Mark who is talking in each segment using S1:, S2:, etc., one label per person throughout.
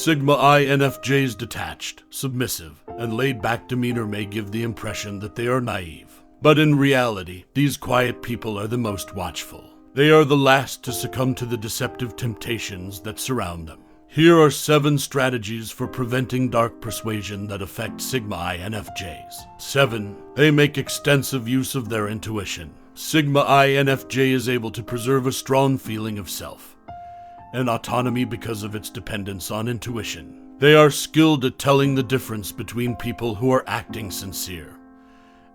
S1: Sigma INFJ's detached, submissive, and laid-back demeanor may give the impression that they are naive. But in reality, these quiet people are the most watchful. They are the last to succumb to the deceptive temptations that surround them. Here are 7 strategies for preventing dark persuasion that affect Sigma INFJs. 7. They make extensive use of their intuition. Sigma INFJ is able to preserve a strong feeling of self and autonomy because of its dependence on intuition. They are skilled at telling the difference between people who are acting sincere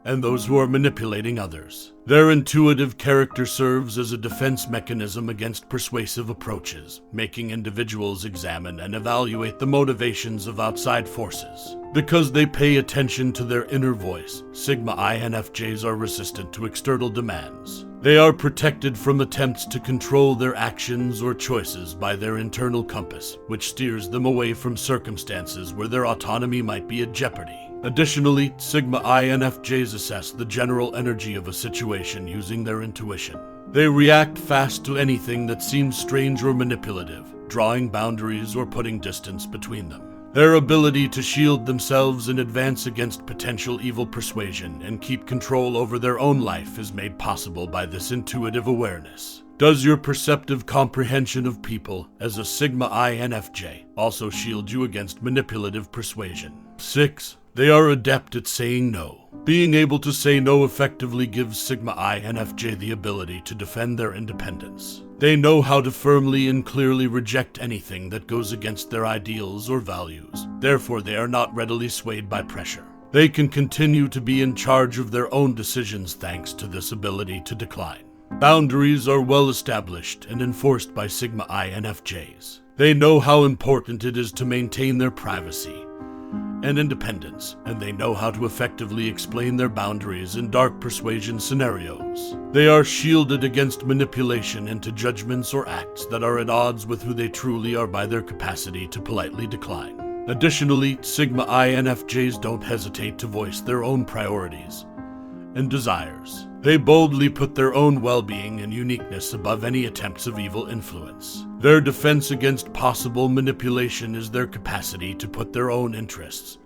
S1: and those who are manipulating others. Their intuitive character serves as a defense mechanism against persuasive approaches, making individuals examine and evaluate the motivations of outside forces. Because they pay attention to their inner voice, Sigma INFJs are resistant to external demands. They are protected from attempts to control their actions or choices by their internal compass, which steers them away from circumstances where their autonomy might be at jeopardy. Additionally, Sigma INFJs assess the general energy of a situation using their intuition. They react fast to anything that seems strange or manipulative, drawing boundaries or putting distance between them. Their ability to shield themselves and advance against potential evil persuasion and keep control over their own life is made possible by this intuitive awareness. Does your perceptive comprehension of people as a Sigma INFJ also shield you against manipulative persuasion? 6. They are adept at saying no. Being able to say no effectively gives Sigma INFJ the ability to defend their independence. They know how to firmly and clearly reject anything that goes against their ideals or values. Therefore, they are not readily swayed by pressure. They can continue to be in charge of their own decisions thanks to this ability to decline. Boundaries are well established and enforced by Sigma INFJs. They know how important it is to maintain their privacy and independence, and they know how to effectively explain their boundaries in dark persuasion scenarios. They are shielded against manipulation into judgments or acts that are at odds with who they truly are by their capacity to politely decline. Additionally, Sigma INFJs don't hesitate to voice their own priorities and desires. They boldly put their own well-being and uniqueness above any attempts of evil influence. Their defense against possible manipulation is their capacity to put their own interests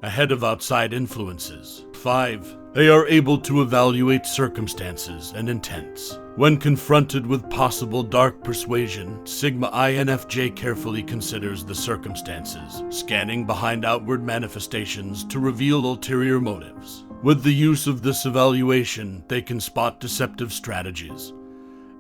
S1: ahead of outside influences. 5. They are able to evaluate circumstances and intents. When confronted with possible dark persuasion, Sigma INFJ carefully considers the circumstances, scanning behind outward manifestations to reveal ulterior motives. With the use of this evaluation, they can spot deceptive strategies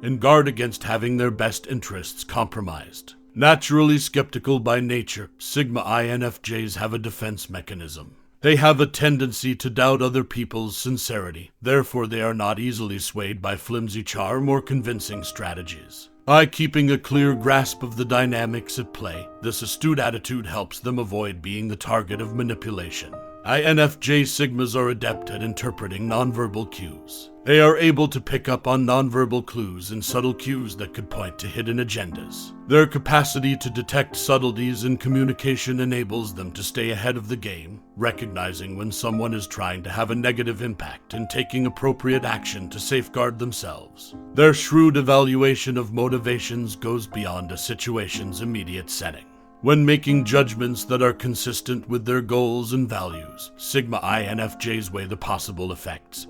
S1: and guard against having their best interests compromised. Naturally skeptical by nature, Sigma INFJs have a defense mechanism. They have a tendency to doubt other people's sincerity. Therefore, they are not easily swayed by flimsy charm or convincing strategies. By keeping a clear grasp of the dynamics at play, this astute attitude helps them avoid being the target of manipulation. INFJ Sigmas are adept at interpreting nonverbal cues. They are able to pick up on nonverbal clues and subtle cues that could point to hidden agendas. Their capacity to detect subtleties in communication enables them to stay ahead of the game, recognizing when someone is trying to have a negative impact and taking appropriate action to safeguard themselves. Their shrewd evaluation of motivations goes beyond a situation's immediate setting. When making judgments that are consistent with their goals and values, Sigma INFJs weigh the possible effects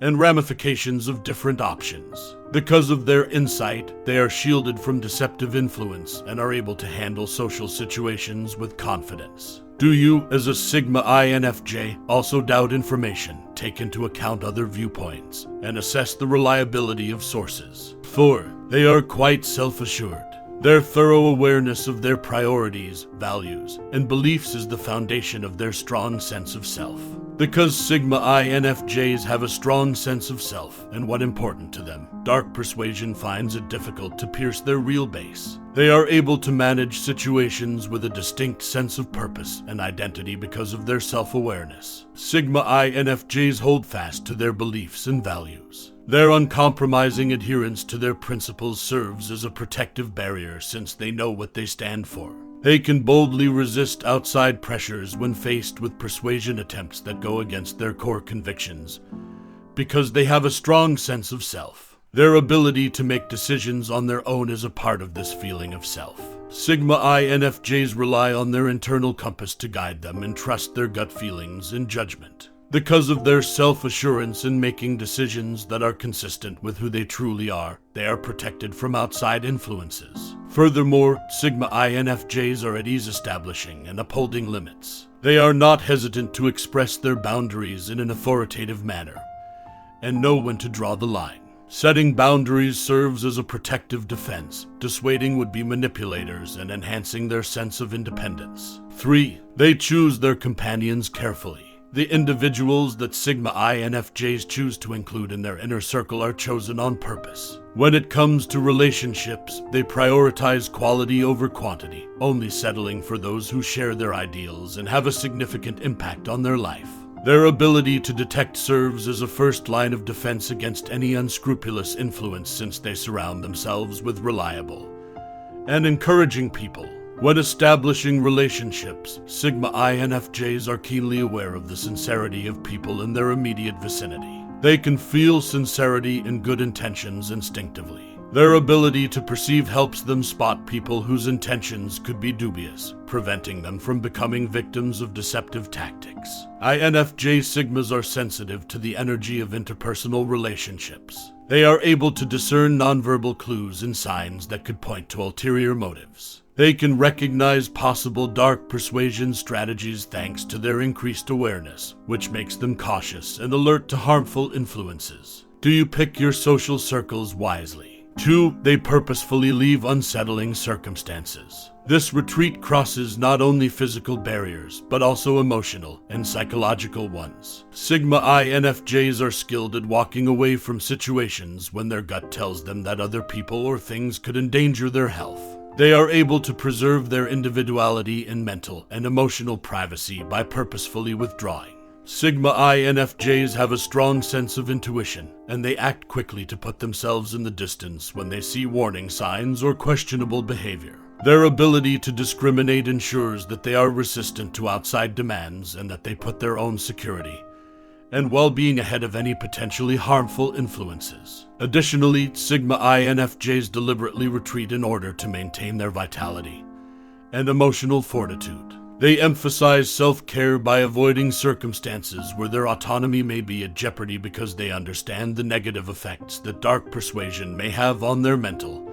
S1: and ramifications of different options. Because of their insight, they are shielded from deceptive influence and are able to handle social situations with confidence. Do you, as a Sigma INFJ, also doubt information, take into account other viewpoints, and assess the reliability of sources? 4. They are quite self-assured. Their thorough awareness of their priorities, values, and beliefs is the foundation of their strong sense of self. Because Sigma INFJs have a strong sense of self and what's important to them, dark persuasion finds it difficult to pierce their real base. They are able to manage situations with a distinct sense of purpose and identity because of their self-awareness. Sigma INFJs hold fast to their beliefs and values. Their uncompromising adherence to their principles serves as a protective barrier since they know what they stand for. They can boldly resist outside pressures when faced with persuasion attempts that go against their core convictions, because they have a strong sense of self. Their ability to make decisions on their own is a part of this feeling of self. Sigma INFJs rely on their internal compass to guide them and trust their gut feelings and judgment. Because of their self-assurance in making decisions that are consistent with who they truly are, they are protected from outside influences. Furthermore, Sigma INFJs are at ease establishing and upholding limits. They are not hesitant to express their boundaries in an authoritative manner, and know when to draw the line. Setting boundaries serves as a protective defense, dissuading would-be manipulators and enhancing their sense of independence. 3. They choose their companions carefully. The individuals that Sigma INFJs choose to include in their inner circle are chosen on purpose. When it comes to relationships, they prioritize quality over quantity, only settling for those who share their ideals and have a significant impact on their life. Their ability to detect serves as a first line of defense against any unscrupulous influence, since they surround themselves with reliable and encouraging people. When establishing relationships, Sigma INFJs are keenly aware of the sincerity of people in their immediate vicinity. They can feel sincerity and good intentions instinctively. Their ability to perceive helps them spot people whose intentions could be dubious, preventing them from becoming victims of deceptive tactics. INFJ Sigmas are sensitive to the energy of interpersonal relationships. They are able to discern nonverbal clues and signs that could point to ulterior motives. They can recognize possible dark persuasion strategies thanks to their increased awareness, which makes them cautious and alert to harmful influences. Do you pick your social circles wisely? 2. They purposefully leave unsettling circumstances. This retreat crosses not only physical barriers, but also emotional and psychological ones. Sigma INFJs are skilled at walking away from situations when their gut tells them that other people or things could endanger their health. They are able to preserve their individuality and mental and emotional privacy by purposefully withdrawing. Sigma INFJs have a strong sense of intuition, and they act quickly to put themselves in the distance when they see warning signs or questionable behavior. Their ability to discriminate ensures that they are resistant to outside demands and that they put their own security and well-being ahead of any potentially harmful influences. Additionally, Sigma INFJs deliberately retreat in order to maintain their vitality and emotional fortitude. They emphasize self-care by avoiding circumstances where their autonomy may be at jeopardy because they understand the negative effects that dark persuasion may have on their mental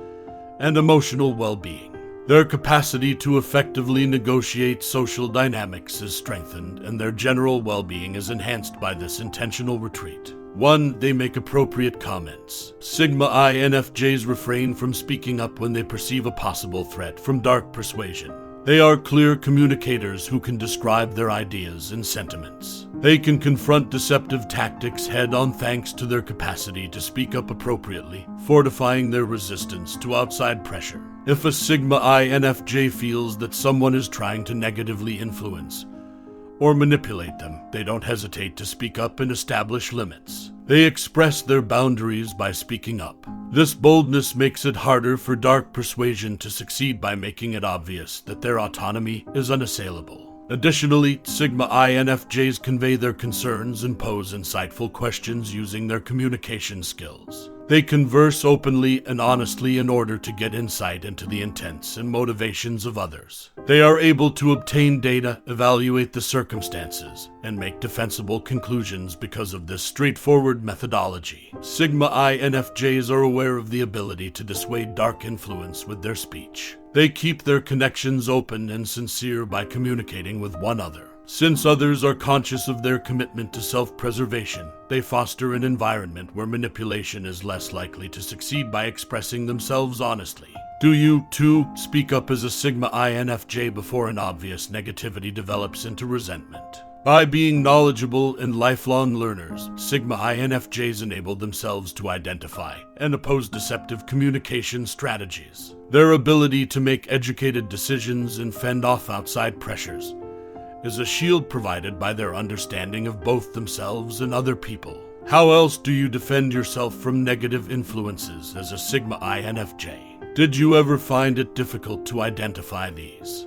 S1: and emotional well-being. Their capacity to effectively negotiate social dynamics is strengthened, and their general well-being is enhanced by this intentional retreat. 1. They make appropriate comments. Sigma INFJs refrain from speaking up when they perceive a possible threat from dark persuasion. They are clear communicators who can describe their ideas and sentiments. They can confront deceptive tactics head-on thanks to their capacity to speak up appropriately, fortifying their resistance to outside pressure. If a Sigma INFJ feels that someone is trying to negatively influence or manipulate them, they don't hesitate to speak up and establish limits. They express their boundaries by speaking up. This boldness makes it harder for dark persuasion to succeed by making it obvious that their autonomy is unassailable. Additionally, Sigma INFJs convey their concerns and pose insightful questions using their communication skills. They converse openly and honestly in order to get insight into the intents and motivations of others. They are able to obtain data, evaluate the circumstances, and make defensible conclusions because of this straightforward methodology. Sigma INFJs are aware of the ability to dissuade dark influence with their speech. They keep their connections open and sincere by communicating with one another. Since others are conscious of their commitment to self-preservation, they foster an environment where manipulation is less likely to succeed by expressing themselves honestly. Do you, too, speak up as a Sigma INFJ before an obvious negativity develops into resentment? By being knowledgeable and lifelong learners, Sigma INFJs enable themselves to identify and oppose deceptive communication strategies. Their ability to make educated decisions and fend off outside pressures is a shield provided by their understanding of both themselves and other people. How else do you defend yourself from negative influences as a Sigma INFJ? Did you ever find it difficult to identify these?